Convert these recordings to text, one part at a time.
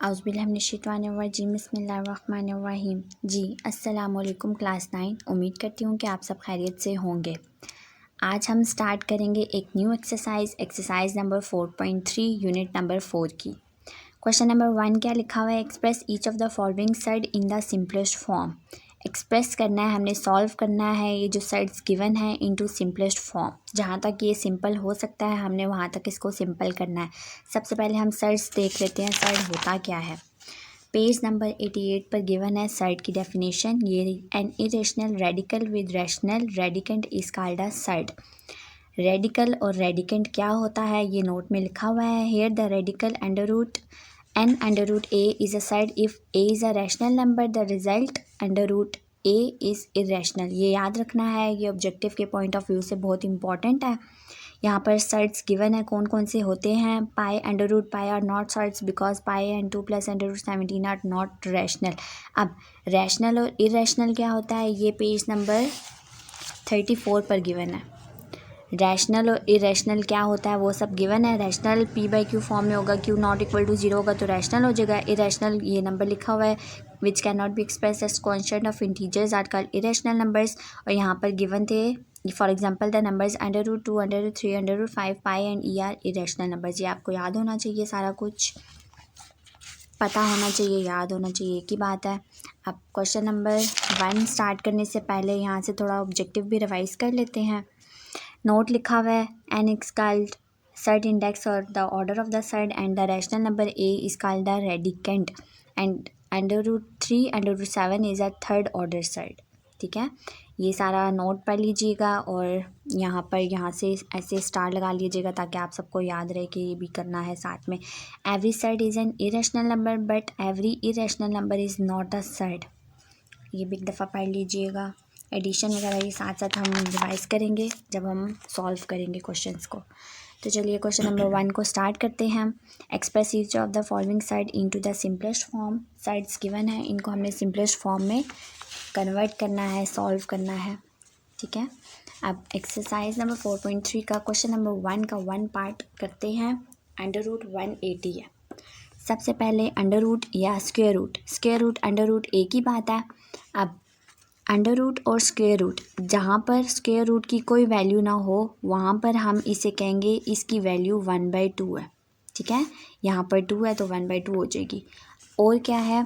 औज़ुबिल्लाहिमिनश्शैतानिर्रजीम बिस्मिल्लाहिर्रहमानिर्रहीम। जी अस्सलामुअलैकुम क्लास 9। उम्मीद करती हूँ कि आप सब खैरियत से होंगे। आज हम स्टार्ट करेंगे एक new exercise number 4.3 unit number 4 की। क्वेश्चन नंबर 1 क्या लिखा हुआ है? Express each of the following side in the simplest form. Express करना है, हमने सॉल्व करना है ये जो साइड्स गिवन है इनटू सिंपलेस्ट फॉर्म। जहाँ तक ये सिंपल हो सकता है हमने वहाँ तक इसको सिंपल करना है। सबसे पहले हम साइड्स देख लेते हैं, साइड होता क्या है। पेज नंबर 88 पर गिवन है साइड की डेफिनेशन। ये an irrational radical with rational radicand is called a surd. Radical और रेडिकेंट क्या होता है ये नोट में लिखा हुआ है। Here the radical under root n under root a is a side if a is a rational number, the result under root a is irrational। ये याद रखना है, ये ऑब्जेक्टिव के पॉइंट ऑफ व्यू से बहुत इंपॉर्टेंट है। यहाँ पर साइड्स गिवन है कौन कौन से होते हैं। Pi under root pi are not surds because pi and 2 plus under root 17 are not rational. अब रैशनल और इरेशनल क्या होता है ये पेज नंबर 34 पर गिवन है। रैशनल और इरेशनल क्या होता है वो सब गिवन है। Rational p by Q form में होगा, q नॉट इक्वल टू 0 होगा तो रैशनल हो जाएगा। इरेशनल ये नंबर लिखा हुआ है which can not be express as constant of integers are called irrational numbers. और यहाँ पर गिवन थे for example the numbers under root 2 under root 3 under root 5 pi and e are irrational numbers. ये आपको याद होना चाहिए, सारा कुछ पता होना चाहिए, याद होना चाहिए, एक ही बात है। अब क्वेश्चन नंबर 1 स्टार्ट करने से पहले यहाँ से थोड़ा ऑब्जेक्टिव भी रिवाइज कर लेते हैं। नोट लिखा हुआ है n is called surd index और the order of the surd and the rational number a is called the radicand and under root 3 under root 7 is a third order surd. ठीक है, ये सारा नोट पढ़ लीजिएगा और यहाँ से ऐसे स्टार लगा लीजिएगा ताकि आप सबको याद रहे कि ये भी करना है साथ में। Every side is an irrational number but every irrational number is not a side. ये भी एक दफ़ा पढ़ लीजिएगा। एडिशन वगैरह ये साथ साथ हम रिवाइज करेंगे जब हम सॉल्व करेंगे क्वेश्चंस को। तो चलिए क्वेश्चन नंबर 1 को स्टार्ट करते हैं। Express each of the following side into the simplest form. Sides given है, इनको हमने सिंपलेस्ट फॉर्म में कन्वर्ट करना है, सॉल्व करना है। ठीक है, अब एक्सरसाइज नंबर 4.3 का क्वेश्चन नंबर 1 का 1 पार्ट करते हैं। अंडर रूट 180 है। सबसे पहले अंडर रूट या स्क्वायर रूट अंडर रूट एक ही बात है। अब अंडर रूट और स्क्वायर रूट, जहाँ पर स्क्वायर रूट की कोई वैल्यू ना हो वहाँ पर हम इसे कहेंगे इसकी वैल्यू 1/2 है। ठीक है, यहाँ पर 2 है तो 1/2 हो जाएगी। और क्या है,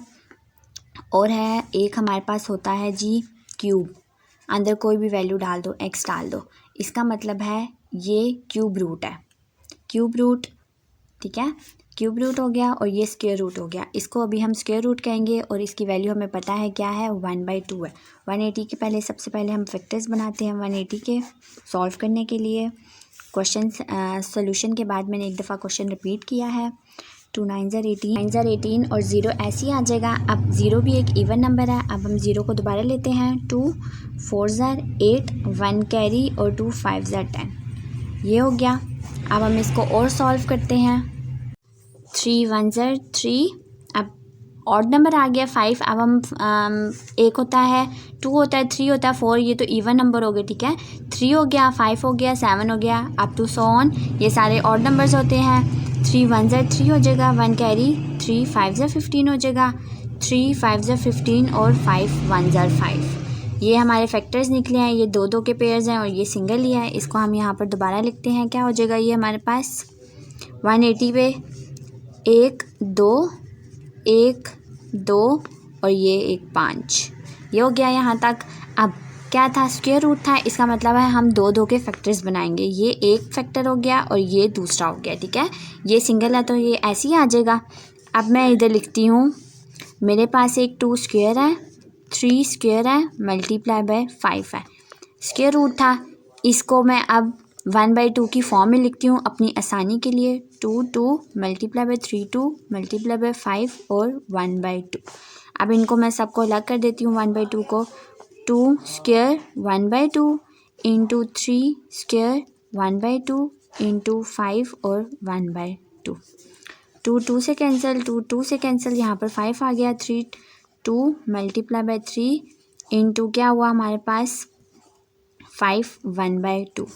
और है एक हमारे पास होता है जी क्यूब। अंदर कोई भी वैल्यू डाल दो, x डाल दो, इसका मतलब है ये क्यूब रूट है। क्यूब रूट, ठीक है, क्यूब रूट हो गया और ये स्क्वायर रूट हो गया। इसको अभी हम स्क्वायर रूट कहेंगे और इसकी वैल्यू हमें पता है क्या है, 1/2 है। 180 के पहले सबसे पहले हम फैक्टर्स बनाते हैं 180 के सॉल्व करने के लिए। क्वेश्चन सोल्यूशन के बाद मैंने एक दफ़ा क्वेश्चन रिपीट किया है। 2 9 ज़र 18 और 0 ऐसे ही आ जाएगा। अब 0 भी एक इवन नंबर है। अब हम 0 को दोबारा लेते हैं। 2 4 ज़र 8 1 कैरी और 2 5 ज़र 10। ये हो गया। अब हम इसको और सॉल्व करते हैं। 3 1 ज़र 3, अब ऑड नंबर आ गया 5। अब हम एक होता है 2 होता है 3 होता है 4, ये तो इवन नंबर हो गए। ठीक है, 3 हो गया 5 हो गया 7 हो गया अप टू सो ऑन, ये सारे ऑड नंबर्स होते हैं। 3 1 ज़र 3 हो जाएगा, 1 कैरी 3 5 ज़र 15 हो जाएगा, 3 5 ज़र 15 और 5 1 ज़र 5। ये हमारे फैक्टर्स निकले हैं, ये 2 2 के पेयर्स हैं और ये सिंगल ही है। इसको हम यहाँ पर दोबारा लिखते हैं। क्या हो जाएगा ये हमारे पास 180 पे 1 2 1 2 और ये 1 5, ये हो गया यहाँ तक। अब क्या था, स्क्वायर रूट था, इसका मतलब है हम 2 2 के फैक्टर्स बनाएंगे। ये एक फैक्टर हो गया और ये दूसरा हो गया। ठीक है, ये सिंगल है तो ये ऐसे ही आ जाएगा। अब मैं इधर लिखती हूँ, मेरे पास एक 2 स्क्वायर है 3 स्क्वायर है मल्टीप्लाई बाय 5 है। स्क्वायर रूट था, इसको मैं अब 1/2 की फॉर्म में लिखती हूँ अपनी आसानी के लिए। 2 2 मल्टीप्लाई बाय 3 2 मल्टीप्लाई बाय 5 और 1/2। अब इनको मैं सबको अलग कर देती हूँ 1/2 को। 2 स्क्वायर 1/2 इंटू 3 स्क्वायर 1/2 इंटू 5 और 1/2। 2 2 से कैंसिल, 2 2 से कैंसिल, यहाँ पर 5 आ गया। 3 2 मल्टीप्लाई बाय 3 इंटू क्या हुआ हमारे पास 5 1/2।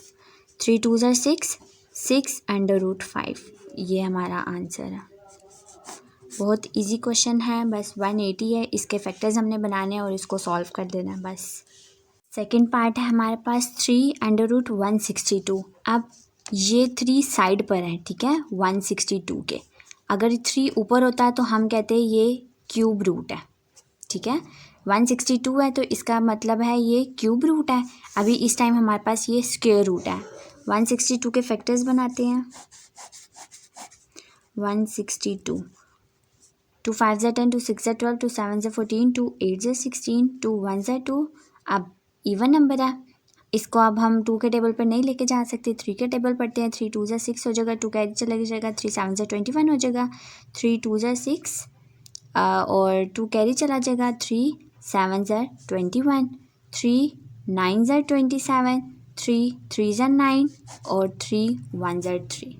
3 2 ज़र 6 6 अंडर रूट 5, ये हमारा आंसर है। बहुत इजी क्वेश्चन है, बस 180 है, इसके फैक्टर्स हमने बनाने हैं और इसको सॉल्व कर देना है बस। सेकंड पार्ट है हमारे पास 3√162। अब ये 3 साइड पर है, ठीक है, 162 के। अगर 3 ऊपर होता है तो हम कहते हैं ये क्यूब रूट है, ठीक है। 162 है तो इसका मतलब है ये क्यूब रूट है। अभी इस टाइम हमारे पास ये स्क्वायर रूट है। 162 के फैक्टर्स बनाते हैं। 162, 2 5 ज़ा 10, 2 6 ज़ा 12, 2 7 ज़ा 14, 2 8 ज़ा 16, 2 1 ज़ा 2। अब इवन नंबर है, इसको अब हम 2 के टेबल पर नहीं लेके जा सकते, 3 के टेबल पढ़ते हैं। 3 2 ज़ा 6 हो जाएगा, 2 कैरी चला जाएगा, 3 7 ज़ा 21 हो जाएगा, 3 2 ज़ा 6 और 2 कैरी चला जाएगा, 3 7 ज़ा 21, 3 9 ज़ा 27, 3 3 ज़ा 9 और 3 1 ज़ा 3।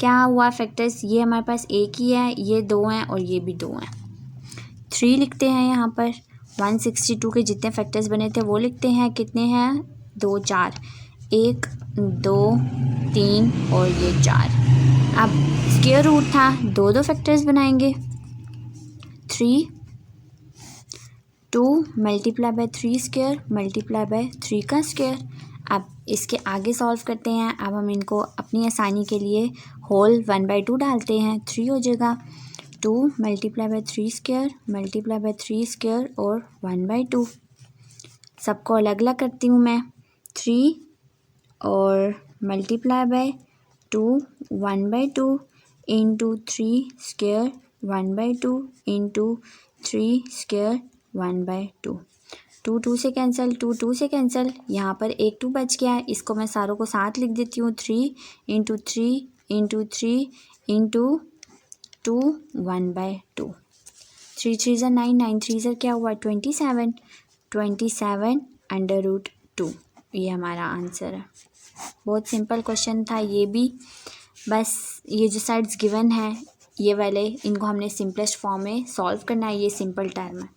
क्या हुआ फैक्टर्स, ये हमारे पास एक ही है, ये 2 हैं और ये भी 2 हैं। 3 लिखते हैं यहाँ पर। 162 के जितने फैक्टर्स बने थे वो लिखते हैं, कितने हैं, 2 4, 1 2 3 और ये 4। अब स्क्वायर रूट था, 2 फैक्टर्स बनाएंगे। 3 2 multiply by 3 square multiply by 3 का स्क्वायर। अब इसके आगे सॉल्व करते हैं। अब हम इनको अपनी आसानी के लिए होल 1/2 डालते हैं, 3 हो जाएगा। 2 multiply by 3 square multiply by 3 square और 1/2। सबको अलग अलग करती हूँ मैं। 3 और multiply by 2 1/2 into 3 square 1/2 into 3 square 1/2। 2 2 से कैंसिल, 2 2 से कैंसिल, यहाँ पर एक 2 बच गया है, इसको मैं सारों को साथ लिख देती हूँ। 3 इंटू 3 इंटू 3 इंटू 2 1/2। 3 3 ज़ा 9, 9 3 ज़ा क्या हुआ 27, 27√2। ये हमारा आंसर है। बहुत सिंपल क्वेश्चन था ये भी। बस ये जो साइड्स गिवन है ये वाले, इनको हमने सिंपलेस्ट फॉर्म में सॉल्व करना है। ये सिंपल टर्म है,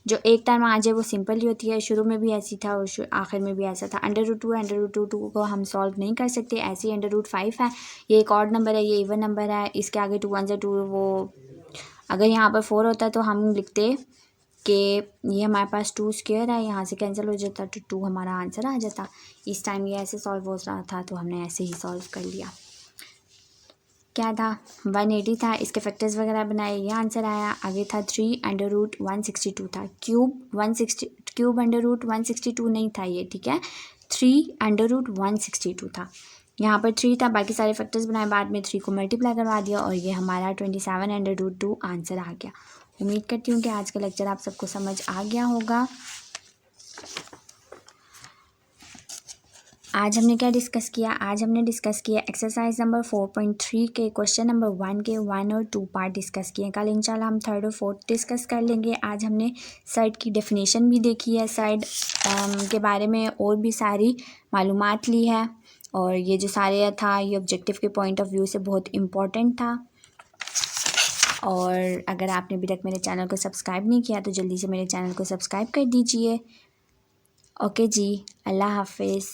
जो एक टर्म आ जाए वो सिंपल ही होती है। शुरू में भी ऐसी था और आखिर में भी ऐसा था। √2 को हम सॉल्व नहीं कर सकते, ऐसे ही √5 है, ये एक ऑड नंबर है, ये इवन नंबर है, इसके आगे 2 1 ज़ा 2। वो अगर यहाँ पर 4 होता तो हम लिखते कि ये हमारे पास 2 स्क्वायर है, यहाँ से कैंसिल हो जाता तो 2 हमारा आंसर आ जाता। इस टाइम ये ऐसे सॉल्व हो रहा था तो हमने ऐसे ही सॉल्व कर लिया। क्या था, 180 था, इसके फैक्टर्स वगैरह बनाए, ये आंसर आया। आगे था 3√162 था, क्यूब 162 नहीं था ये, ठीक है, 3√162 था। यहाँ पर 3 था, बाकी सारे फैक्टर्स बनाए, बाद में 3 को मल्टीप्लाई करवा दिया और ये हमारा 27√2 आंसर आ गया। उम्मीद करती हूँ कि आज का लेक्चर आप सबको समझ आ गया होगा। आज हमने क्या डिस्कस किया, आज हमने डिस्कस किया एक्सरसाइज नंबर 4.3 के क्वेश्चन नंबर 1 के 1 और 2 पार्ट डिस्कस किए। कल इंशाल्लाह हम 3rd और 4th डिस्कस कर लेंगे। आज हमने साइड की डेफिनेशन भी देखी है, साइड के बारे में और भी सारी मालूमात ली है। और ये जो सारे था ये ऑब्जेक्टिव के पॉइंट ऑफ व्यू से बहुत इम्पोर्टेंट था। और अगर आपने अभी तक मेरे चैनल को सब्सक्राइब नहीं किया तो जल्दी से मेरे चैनल को सब्सक्राइब कर दीजिए। ओके जी, अल्लाह हाफिज़।